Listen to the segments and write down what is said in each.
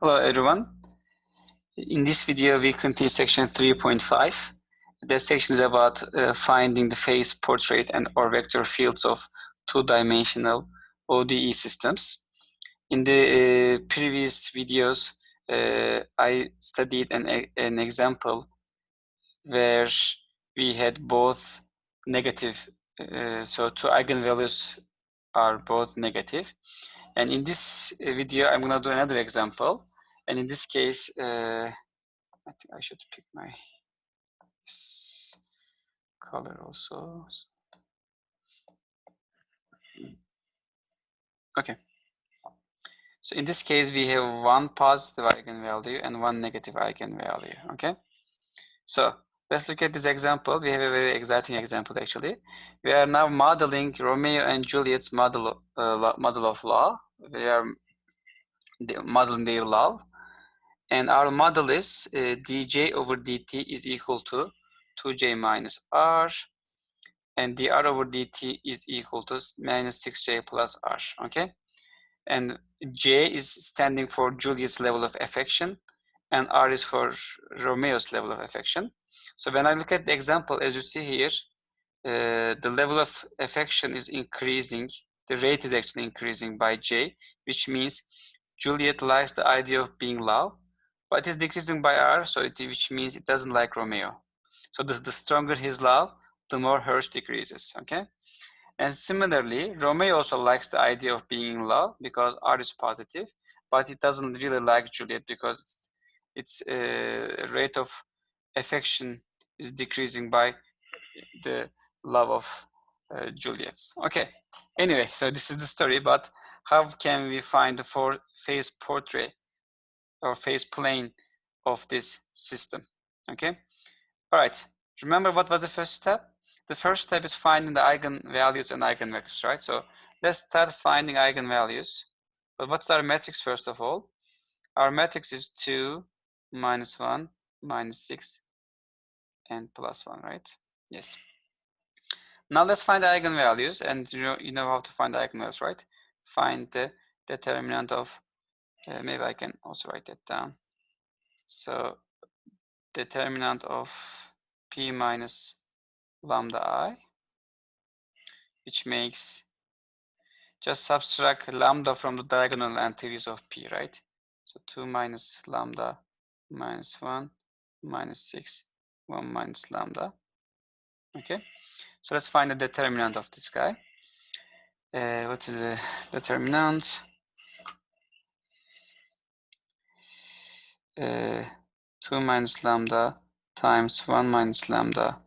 Hello everyone. In this video we continue section 3.5. That section is about finding the phase portrait and or vector fields of two-dimensional ODE systems. In the previous videos I studied an example where we had both negative, so two eigenvalues are both negative. And in this video, I'm going to do another example. And in this case, I think I should pick my color also. Okay. So in this case, we have one positive eigenvalue and one negative eigenvalue. Okay. So let's look at this example. We have a very exciting example actually. We are now modeling Romeo and Juliet's model of law. We are modeling their love. And our model is dj over dt is equal to 2j minus r, and dr over dt is equal to minus 6j plus r, okay? And j is standing for Juliet's level of affection, and r is for Romeo's level of affection. So when I look at the example, as you see here, the level of affection is increasing. The rate is actually increasing by j, which means Juliet likes the idea of being loved, but it's decreasing by r, so which means it doesn't like Romeo. So the stronger his love, the more hers decreases, okay? And similarly, Romeo also likes the idea of being in love because r is positive, but it doesn't really like Juliet because its rate of affection is decreasing by the love of Juliet's. Okay, anyway, so this is the story, but how can we find the phase portrait or phase plane of this system? Okay, all right, remember what was the first step? The first step is finding the eigenvalues and eigenvectors, right? So let's start finding eigenvalues. But what's our matrix first of all? Our matrix is 2, minus 1, minus 6, and plus 1, right? Yes. Now let's find the eigenvalues, and you know how to find the eigenvalues, right? Find the determinant of, maybe I can also write that down. So determinant of p minus lambda I, which makes, just subtract lambda from the diagonal entries of p, right? So 2 minus lambda minus 1 minus 6, 1 minus lambda. Okay, so let's find the determinant of this guy. What is the determinant? 2 minus lambda times 1 minus lambda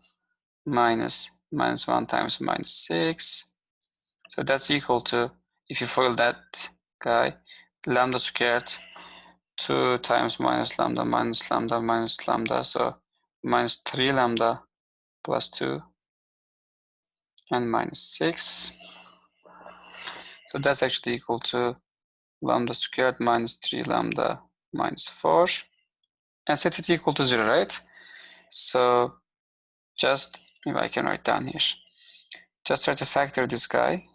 minus 1 times minus 6. So that's equal to, if you FOIL that guy, lambda squared 2 times minus lambda minus lambda minus lambda, so minus 3 lambda plus 2 and minus 6. So that's actually equal to lambda squared minus 3 lambda minus 4, and set it equal to 0, right? So just, maybe I can write down here. Just try to factor this guy,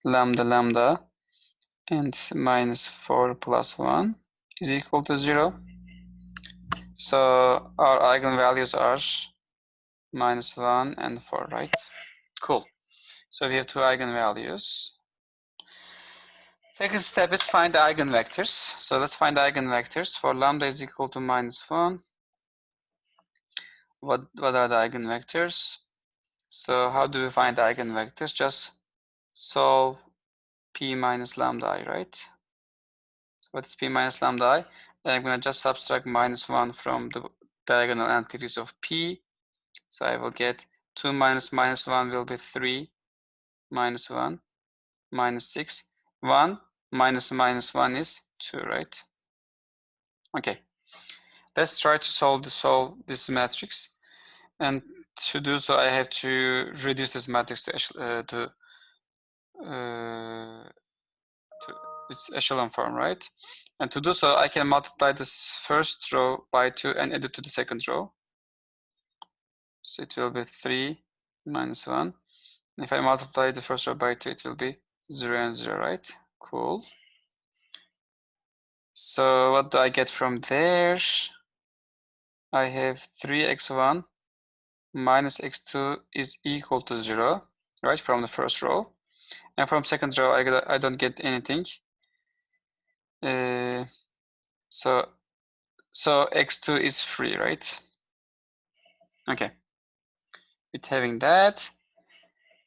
lambda lambda, and minus 4 plus 1 is equal to 0. So our eigenvalues are minus 1 and 4, right? Cool. So we have two eigenvalues. Second step is find the eigenvectors. So let's find the eigenvectors. For lambda is equal to minus 1. What are the eigenvectors? So how do we find the eigenvectors? Just solve p minus lambda I, right? So what's p minus lambda I? Then I'm going to just subtract minus 1 from the diagonal entities of p. So I will get 2 minus minus 1 will be 3, minus 1, minus 6. 1 minus minus 1 is 2, right? Okay. Let's try to solve this matrix. And to do so, I have to reduce this matrix to its echelon form, right? And to do so, I can multiply this first row by 2 and add it to the second row. So it will be 3 minus 1. And if I multiply the first row by 2, it will be 0 and 0, right? Cool. So what do I get from there? I have 3x1 minus x2 is equal to 0, right, from the first row. And from second row, I don't get anything. So x2 is free, right? Okay. With having that,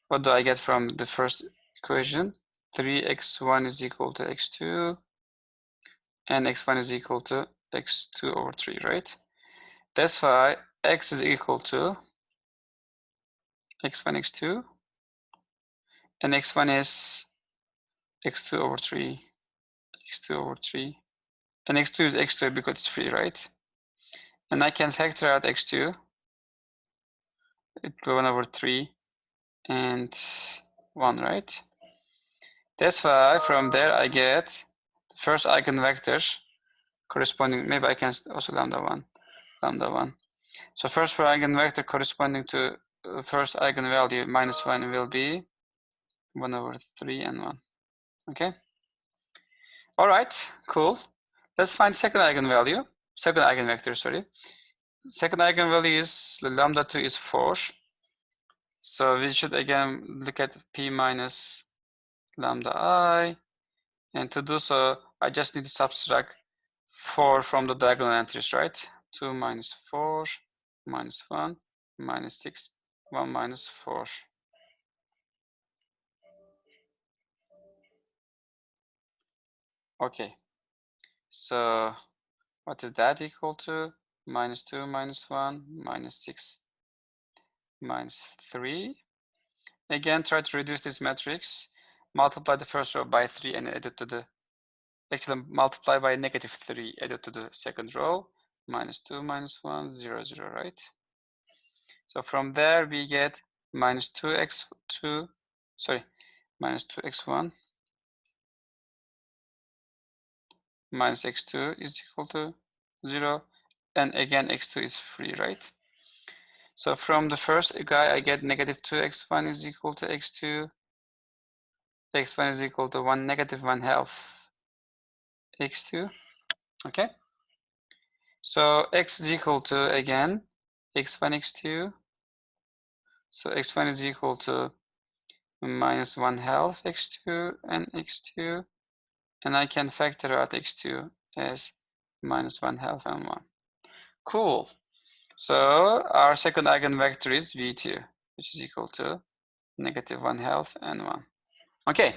what do I get from the first equation? 3x1 is equal to x2, and x1 is equal to x2 over 3, right? That's why x is equal to x1, x2, and x1 is x2 over 3, x2 over 3, and x2 is x2 because it's free, right? And I can factor out x2, it will be 1 over 3 and 1, right? That's why from there I get the first eigenvector corresponding, maybe I can also lambda 1. So first for eigenvector corresponding to first eigenvalue minus 1 will be 1 over 3 and 1. Okay. All right, cool. Let's find second eigenvalue, second eigenvector, sorry. Second eigenvalue is lambda 2 is 4. So we should again look at p minus lambda I. And to do so, I just need to subtract 4 from the diagonal entries, right? 2 minus 4 minus 1 minus 6, 1 minus 4. Okay, so what is that equal to? Minus 2 minus 1 minus 6 minus 3. Again, try to reduce this matrix. Multiply the first row by 3 and add it to the, actually multiply by negative 3, add it to the second row. Minus 2 minus 1, 0, 0, right? So from there we get minus 2x2, sorry, minus 2x1 minus x2 is equal to 0. And again, x2 is free, right? So from the first guy, I get negative 2x1 is equal to x2. x1 is equal to 1 negative 1 half x2. Okay. So x is equal to, again, x1, x2. So x1 is equal to minus 1 half x2 and x2. And I can factor out x2 as minus 1 half and 1. Cool. So our second eigenvector is v2, which is equal to negative 1 half and 1. Okay.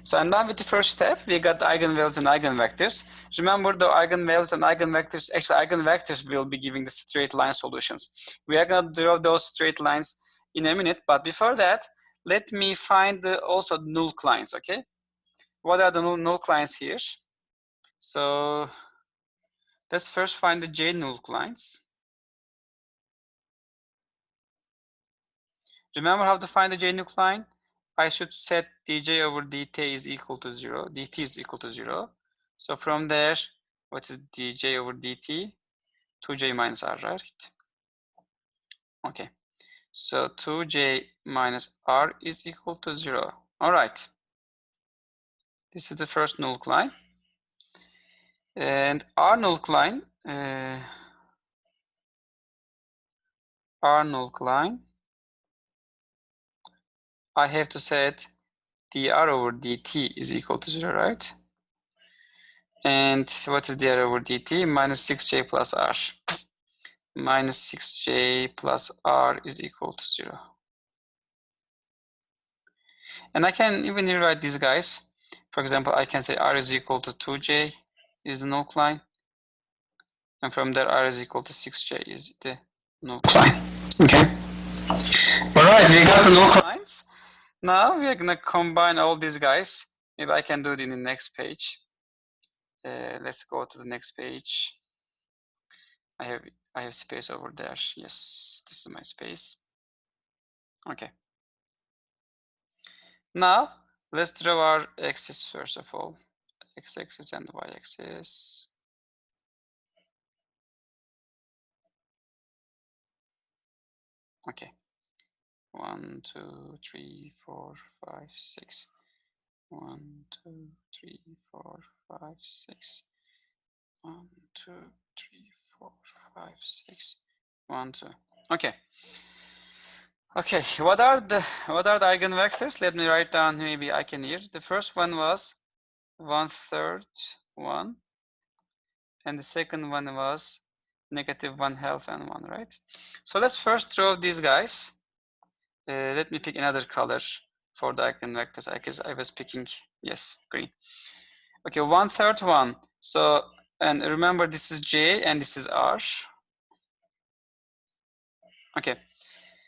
So I'm done with the first step. We got the eigenvalues and eigenvectors. Remember, the eigenvalues and eigenvectors, actually eigenvectors will be giving the straight line solutions. We are going to draw those straight lines in a minute, but before that, let me find also null lines, okay? What are the null lines here? So let's first find the J null lines. Remember how to find the J null line? I should set dj over dt is equal to 0. dt is equal to 0. So from there, what is dj over dt? 2j minus r, right? Okay. So 2j minus r is equal to 0. All right. This is the first null line. And r null line, I have to set dr over dt is equal to 0, right? And what is dr over dt? Minus 6j plus r. Minus 6j plus r is equal to 0. And I can even rewrite these guys. For example, I can say r is equal to 2j is the null line. And from there, r is equal to 6j is the null line. Okay. All right, we got the null lines. Now we are going to combine all these guys. Maybe I can do it in the next page. Let's go to the next page. I have space over there. Yes, this is my space. Okay. Now let's draw our axis first of all. X-axis and y-axis. Okay. 1, 2, 3, 4, 5, 6. 1, 2, 3, 4, 5, 6. 1, 2, 3, 4, 5, 6, 1, 2. Okay. Okay, what are the eigenvectors? Let me write down maybe I can hear. The first one was 1/3 1, and the second one was -1/2 and 1, right? So let's first draw these guys. Let me pick another color for the eigenvectors. I guess I was picking, yes, green. Okay, 1/3 1. So, and remember this is J and this is R. Okay,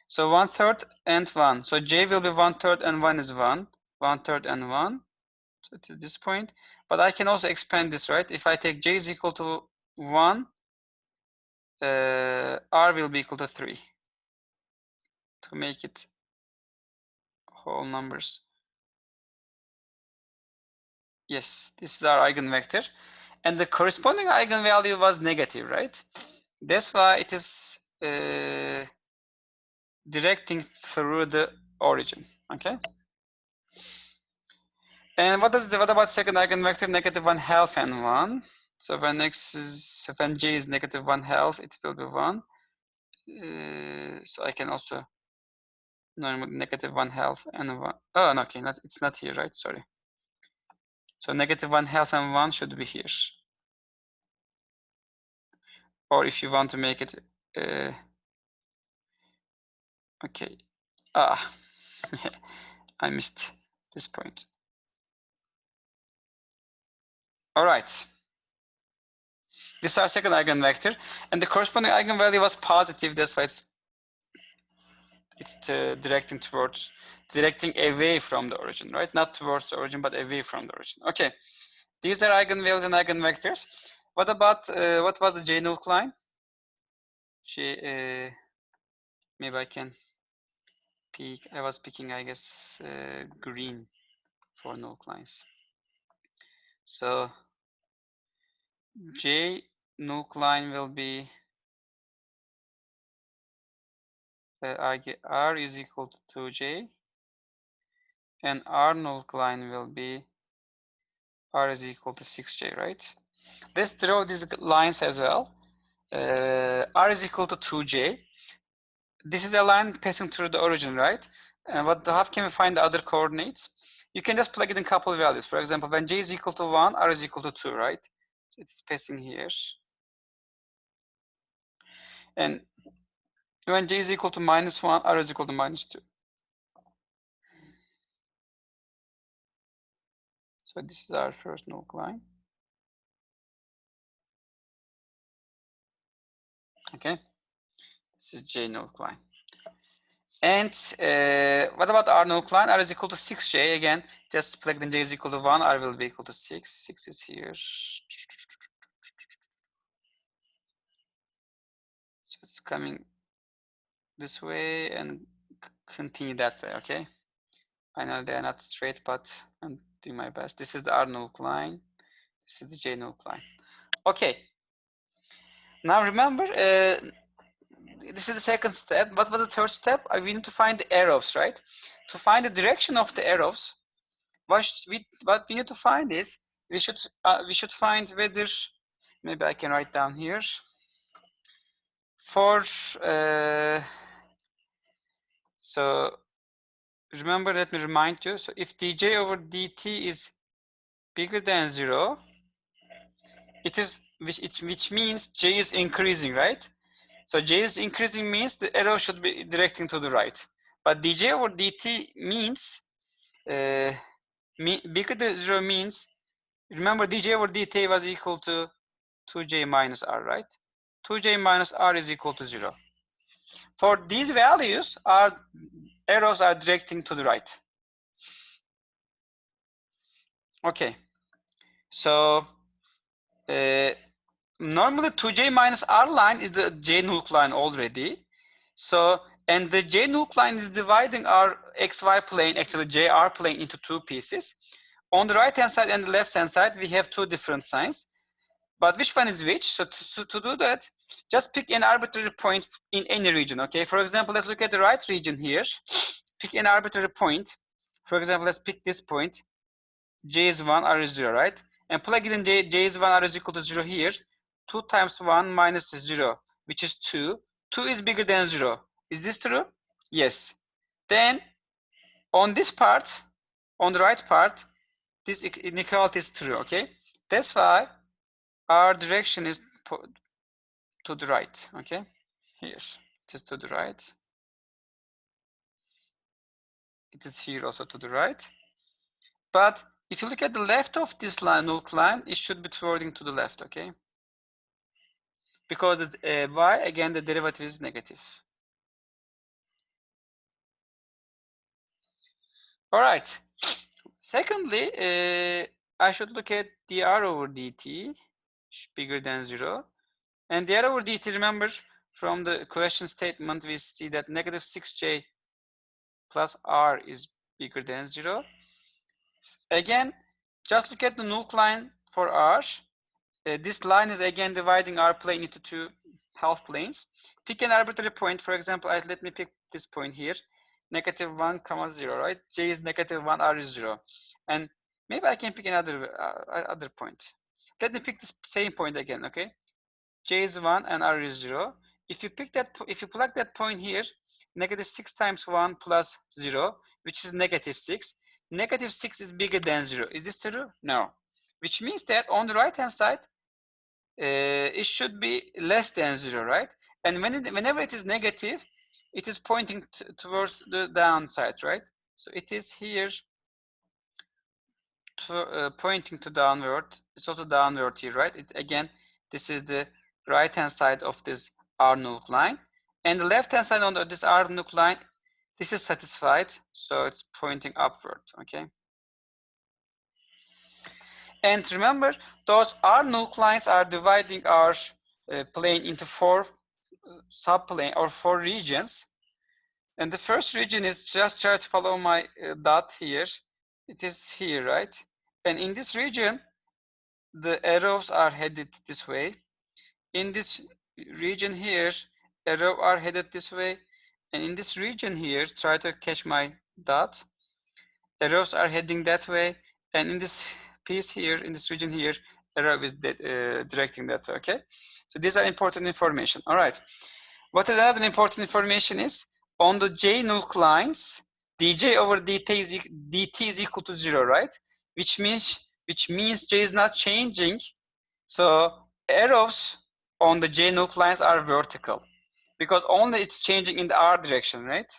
so 1/3 and 1. So J will be 1/3 and 1 is 1. 1/3 and 1. So to this point. But I can also expand this, right? If I take J is equal to 1, R will be equal to 3. To make it whole numbers. Yes, this is our eigenvector. And the corresponding eigenvalue was negative, right? That's why it is directing through the origin, okay? And what about second eigenvector, -1/2 and 1? So when when J is -1/2, it will be 1. So I can also normal -1/2 and 1. Oh, no, okay, it's not here, right? Sorry. So -1/2 and 1 should be here. Or if you want to make it, okay. I missed this point. All right. This is our second eigenvector, and the corresponding eigenvalue was positive. That's why it's directing away from the origin, right? Not towards the origin, but away from the origin. Okay, these are eigenvalues and eigenvectors. What about what was the J-null line? Maybe I can pick. I was picking, I guess, green for null lines. So J null line will be R is equal to 2J, and R null line will be R is equal to 6J, right? Let's draw these lines as well. R is equal to 2J. This is a line passing through the origin, right? And how can we find the other coordinates? You can just plug it in a couple of values. For example, when J is equal to 1, R is equal to 2, right? So it's passing here. And when J is equal to -1, R is equal to -2. So this is our first null line. Okay, this is J null line. And what about R null line? R is equal to 6J. Again, just plug in J is equal to 1, R will be equal to 6. 6 is here. So it's coming this way and continue that way, okay? I know they're not straight, but I'm doing my best. This is the R null line. This is the J null line. Okay. Now remember, this is the second step. What was the third step? We need to find the arrows, right? To find the direction of the arrows, what we need to find is we should find whether, maybe I can write down here, for so remember, let me remind you. So if dj over dt is bigger than 0, it is which means j is increasing, right? So j is increasing means the arrow should be directing to the right. But dj over dt means bigger than 0 means, remember dj over dt was equal to 2j minus r, right? 2j minus r is equal to 0. For these values, our arrows are directing to the right. Okay, so normally 2j minus r line is the j null line already. So, and the j null line is dividing our xy plane, actually jr plane, into two pieces. On the right hand side and the left hand side, we have two different signs. But which one is which? So to do that, just pick an arbitrary point in any region, okay? For example, let's look at the right region here. Pick an arbitrary point. For example, let's pick this point. J is 1, R is 0, right? and plug it in j is 1, r is equal to 0 here. 2 times 1 minus 0, which is 2. 2 is bigger than 0. Is this true? Yes. Then on this part, on the right part, this inequality is true, okay? That's why our direction is to the right, okay? Here, it is to the right. It is here also to the right. But if you look at the left of this line, null line, it should be towarding to the left, okay? Because it's, y, again, the derivative is negative. All right. Secondly, I should look at dr over dt bigger than 0. And dr over dt, remember, from the question statement, we see that negative 6j plus r is bigger than 0. Again, just look at the null line for r. This line is again dividing our plane into two half planes. Pick an arbitrary point. For example, let me pick this point here, negative 1, comma 0, right? J is negative 1, r is 0. And maybe I can pick another other point. Let me pick this same point again, okay? J is 1 and r is 0. If you plug that point here, negative 6 times 1 plus 0, which is negative 6. Negative 6 is bigger than 0. Is this true? No. Which means that on the right hand side, it should be less than 0, right? And whenever it is negative, it is pointing towards the downside, right? So it is here pointing to downward. It's also downward here, right? Again, this is the right hand side of this R null line, and the left hand side on this R null line, this is satisfied, so it's pointing upward, okay? And remember, those R null lines are dividing our plane into 4 subplane or 4 regions. And the first region is, just try to follow my dot here. It is here, right? And in this region, the arrows are headed this way. In this region here, arrows are headed this way. And in this region here, try to catch my dot. Arrows are heading that way. And in this piece here, in this region here, arrow is directing that way, okay? So these are important information. All right. What is another important information is, on the J null lines, dj over dt is equal to 0, right? Which means J is not changing. So arrows on the J null lines are vertical, because only it's changing in the R direction, right?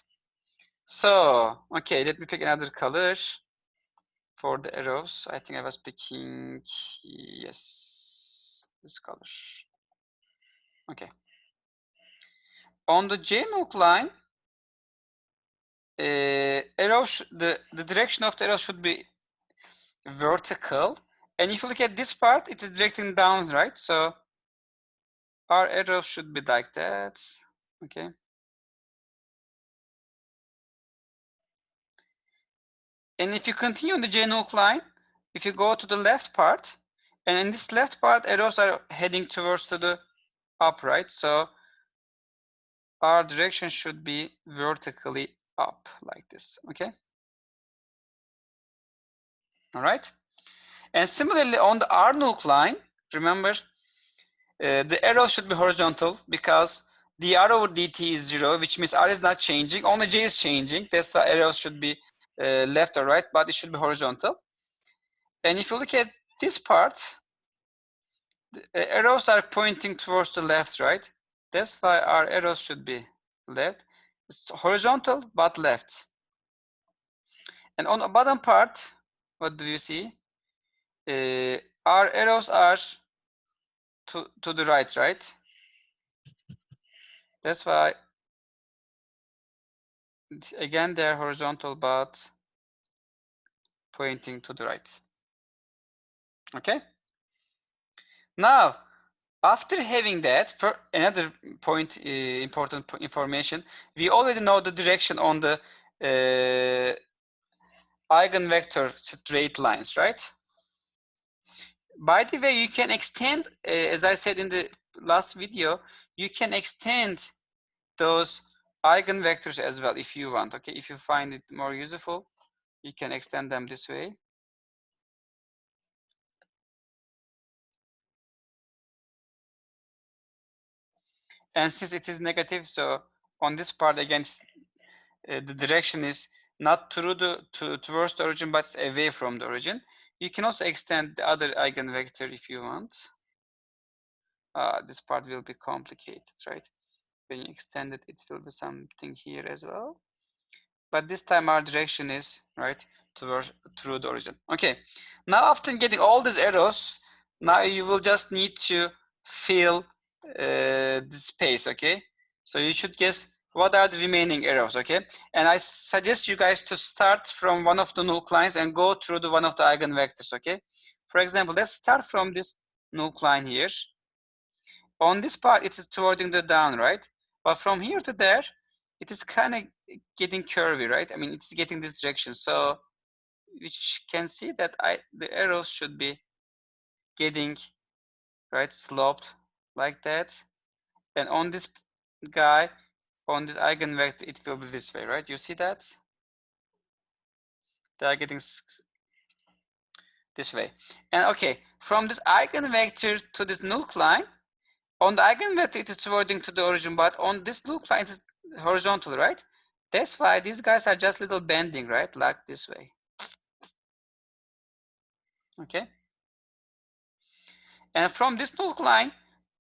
So, okay, let me pick another color for the arrows. I think I was picking, yes, this color. Okay. On the J null line, the direction of the arrow should be vertical, and if you look at this part, it is directing down, right? So our arrow should be like that, okay? And if you continue on the J null line, if you go to the left part, and in this left part, arrows are heading towards to the up, right? So our direction should be vertically up like this, okay? All right. And similarly on the R null line, remember, the arrow should be horizontal, because dr over dt is 0, which means R is not changing, only J is changing. That's why arrows should be left or right, but it should be horizontal. And if you look at this part, the arrows are pointing towards the left, right? That's why our arrows should be left. It's horizontal, but left. And on the bottom part, what do you see? Our arrows are to the right, right? That's why, again, they're horizontal, but pointing to the right. Okay. Now, after having that, for another point, important information, we already know the direction on the eigenvector straight lines, right? By the way, you can extend, as I said in the last video, you can extend those eigenvectors as well if you want, okay? If you find it more useful, you can extend them this way. And since it is negative, so on this part again, the direction is not through towards the origin, but away from the origin. You can also extend the other eigenvector if you want. This part will be complicated, right? When you extend it, it will be something here as well. But this time our direction is right through the origin. Okay. Now after getting all these arrows, now you will just need to fill the space. Okay. So you should guess what are the remaining arrows. Okay. And I suggest you guys to start from one of the null lines and go through the one of the eigenvectors. Okay. For example, let's start from this null line here. On this part, it is towards the down, right? But from here to there, it is kind of getting curvy, right? I mean, it's getting this direction. So we can see that the arrows should be getting, right, sloped like that. And on this guy, on this eigenvector, it will be this way, right? You see that? They are getting this way. And okay, from this eigenvector to this null line, on the eigenvector, it is towards to the origin, but on this null line, it is horizontal, right? That's why these guys are just little bending, right? Like this way. Okay. And from this null line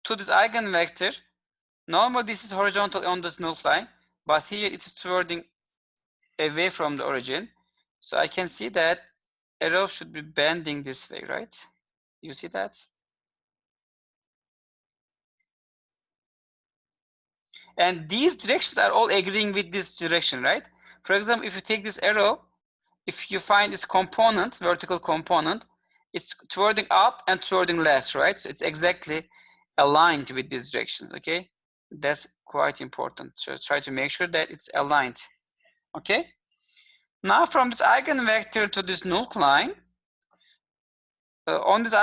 to this eigenvector, normally this is horizontal on this null line, but here it is towards away from the origin. So I can see that arrow should be bending this way, right? You see that? And these directions are all agreeing with this direction, right? For example, if you take this arrow, if you find this component, vertical component, it's towards up and towards left, right? So it's exactly aligned with these directions, okay? That's quite important. So try to make sure that it's aligned, okay? Now from this eigenvector to this null line, on this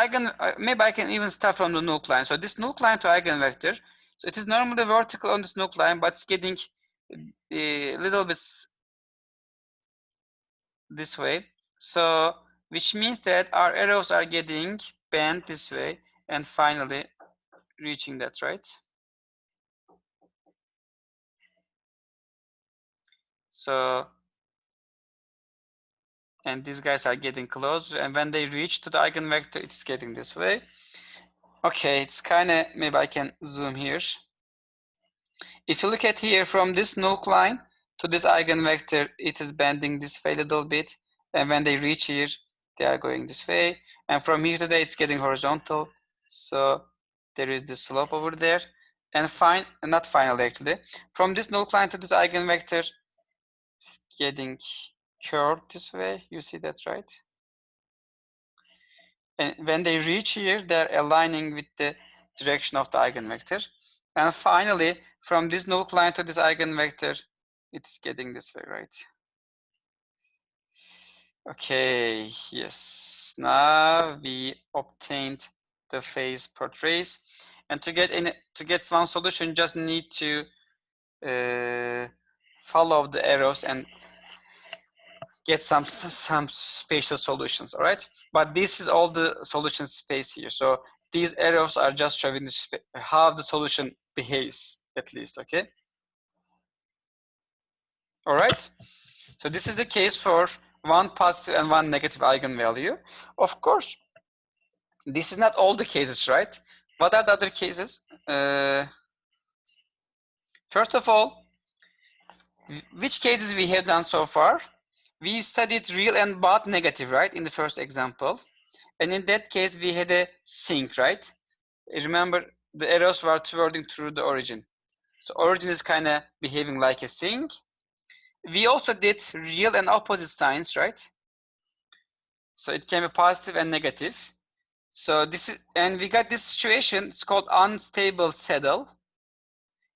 maybe I can even start from the null line. So this null line to eigenvector, so it is normally vertical on this null line, but it's getting a little bit this way. So which means that our arrows are getting bent this way and finally reaching that, right? So, and these guys are getting closer, and when they reach to the eigenvector, it's getting this way. Okay, it's kind of, maybe I can zoom here. If you look at here, from this null line to this eigenvector, it is bending this way a little bit, and when they reach here, they are going this way, and from here to there, it's getting horizontal. So there is this slope over there, and not finally actually, from this null line to this eigenvector, it's getting curved this way. You see that, right? And when they reach here, they're aligning with the direction of the eigenvector. And finally, from this null line to this eigenvector, it's getting this way, right? Okay, yes. Now we obtained the phase portrays, and to get one solution, just need to follow the arrows and get some spatial solutions. All right, but this is all the solution space here. So these arrows are just showing how the solution behaves, at least. Okay. All right. So this is the case for one positive and one negative eigenvalue. Of course, this is not all the cases, right? What are the other cases? First of all, which cases we have done so far? We studied real and both negative, right? In the first example. And in that case, we had a sink, right? Remember, the arrows were twirling through the origin. So origin is kind of behaving like a sink. We also did real and opposite signs, right? So it can be positive and negative. So this is, and we got this situation, it's called unstable saddle.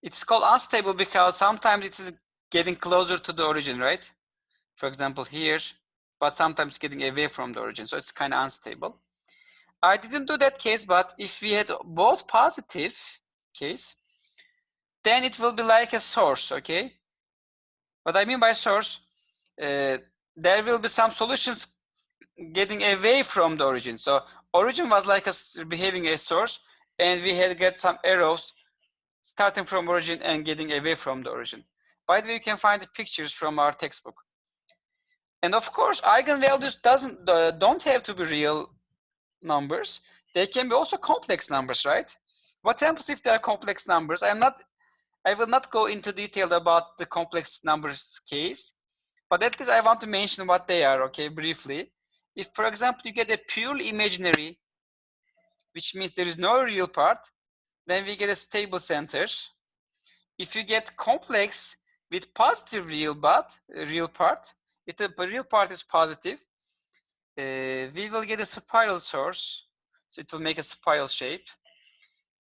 It's called unstable because sometimes it is getting closer to the origin, right? For example, here, but sometimes getting away from the origin. So it's kind of unstable. I didn't do that case, but if we had both positive case, then it will be like a source, okay? What I mean by source, there will be some solutions getting away from the origin. So origin was like behaving a source, and we had got some arrows starting from origin and getting away from the origin. By the way, you can find the pictures from our textbook. And of course, eigenvalues don't have to be real numbers. They can be also complex numbers, right? What happens if they are complex numbers? I will not go into detail about the complex numbers case, but at least I want to mention what they are, okay, briefly. If, for example, you get a purely imaginary, which means there is no real part, then we get a stable center. If you get complex with positive real part, if the real part is positive, we will get a spiral source, so it will make a spiral shape.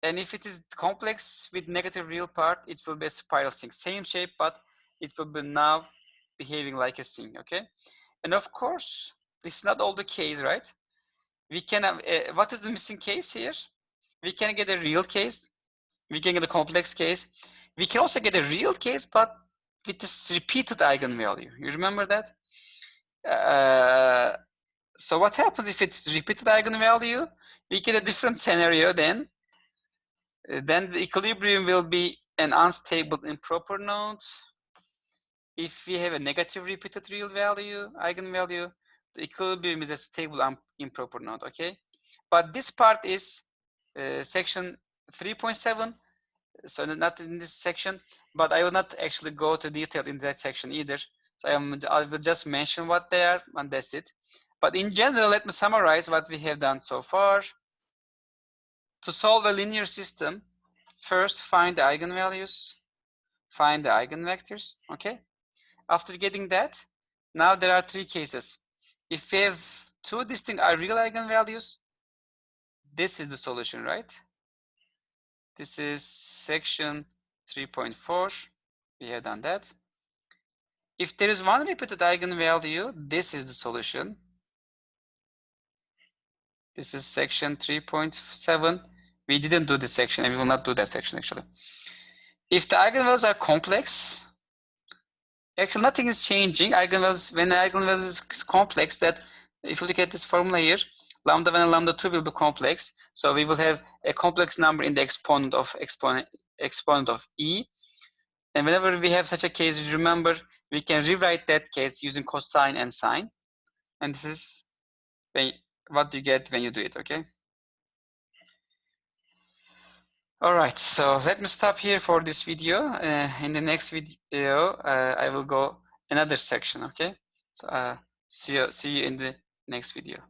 And if it is complex with negative real part, it will be a spiral sink. Same shape, but it will be now behaving like a sink, okay? And of course, this is not all the case, right? We can have, what is the missing case here? We can get a real case. We can get a complex case. We can also get a real case, but with this repeated eigenvalue. You remember that? So what happens if it's repeated eigenvalue? We get a different scenario then. Then the equilibrium will be an unstable improper node. If we have a negative repeated real value, eigenvalue, the equilibrium is a stable improper node, okay? But this part is section 3.7, so not in this section, but I will not actually go to detail in that section either. So I will just mention what they are, and that's it. But in general, let me summarize what we have done so far. To solve a linear system, first find the eigenvalues, find the eigenvectors, okay? After getting that, now there are three cases. If we have two distinct real eigenvalues, this is the solution, right? This is section 3.4, we have done that. If there is one repeated eigenvalue, this is the solution. This is section 3.7. We didn't do this section, and we will not do that section actually. If the eigenvalues are complex, actually nothing is changing. Eigenvalues, when the eigenvalues is complex, that if you look at this formula here, lambda 1 and lambda 2 will be complex. So we will have a complex number in the exponent of E. And whenever we have such a case, remember, we can rewrite that case using cosine and sine. And this is what you get when you do it, okay? All right, so let me stop here for this video. In the next video, I will go another section, okay? So see you in the next video.